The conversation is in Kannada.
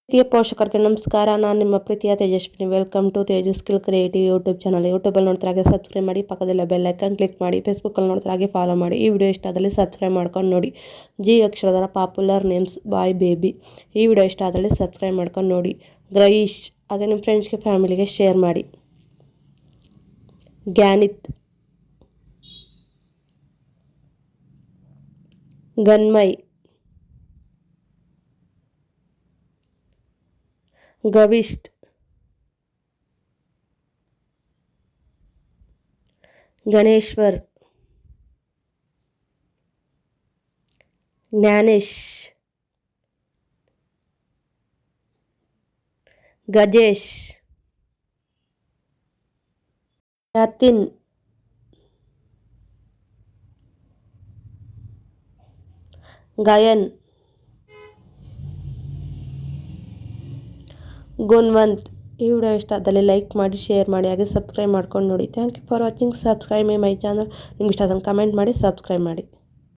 ಪ್ರೀತಿಯ ಪೋಷಕರಿಗೆ ನಮಸ್ಕಾರ. ನಾನು ನಿಮ್ಮ ಪ್ರೀತಿಯ Tejaswini. Welcome to Tejas skill creative YouTube channel. ಯೂಟ್ಯೂಬಲ್ಲಿ ನೋಡ್ತಾರೆ ಹಾಗೆ ಸಬ್ಸ್ಕ್ರೈಬ್ ಮಾಡಿ, ಪಕ್ಕದಲ್ಲ ಬೆಲ್ ಐಕನ್ ಕ್ಲಿಕ್ ಮಾಡಿ. ಫೇಸ್ಬುಕ್ಕಲ್ಲಿ ನೋಡ್ತಾರೆ ಹಾಗೆ ಫಾಲೋ ಮಾಡಿ. ಈ ವಿಡಿಯೋ ಇಷ್ಟ ಆದಲ್ಲಿ ಸಬ್ಸ್ಕ್ರೈಬ್ ಮಾಡ್ಕೊಂಡು ನೋಡಿ. ಜಿ ಅಕ್ಷರದ ಪಾಪ್ಯುಲರ್ ನೇಮ್ಸ್ ಬಾಯ್ ಬೇಬಿ. ಈ ವಿಡಿಯೋ ಇಷ್ಟ ಆದಲ್ಲಿ ಸಬ್ಸ್ಕ್ರೈಬ್ ಮಾಡ್ಕೊಂಡು ನೋಡಿ. ಗ್ರಹೀಶ್ ಹಾಗೆ ನಿಮ್ಮ ಫ್ರೆಂಡ್ಸ್ಗೆ ಫ್ಯಾಮಿಲಿಗೆ ಶೇರ್ ಮಾಡಿ. ಗ್ಯಾನಿತ್, ಗನ್ಮೈ, ಗವಿಷ್ಟ್, ಗಣೇಶ್ವರ್, ಜ್ಞಾನೇಶ್, ಗಜೇಶ್, ಯಾತಿನ್, ಗಯನ್, ಗುನ್ವಂತ್. ಈ ವಿಡಿಯೋ ಇಷ್ಟ ಆದಲ್ಲಿ ಲೈಕ್ ಮಾಡಿ, ಶೇರ್ ಮಾಡಿ, ಹಾಗೆ ಸಬ್ಸ್ಕ್ರೈಬ್ ಮಾಡ್ಕೊಂಡು ನೋಡಿ. Thank you for watching. Subscribe my channel. ನಿಮ್ಗೆ ಇಷ್ಟ ಆದ್ರೆ ಕಮೆಂಟ್ ಮಾಡಿ, ಸಬ್ಸ್ಕ್ರೈಬ್ ಮಾಡಿ.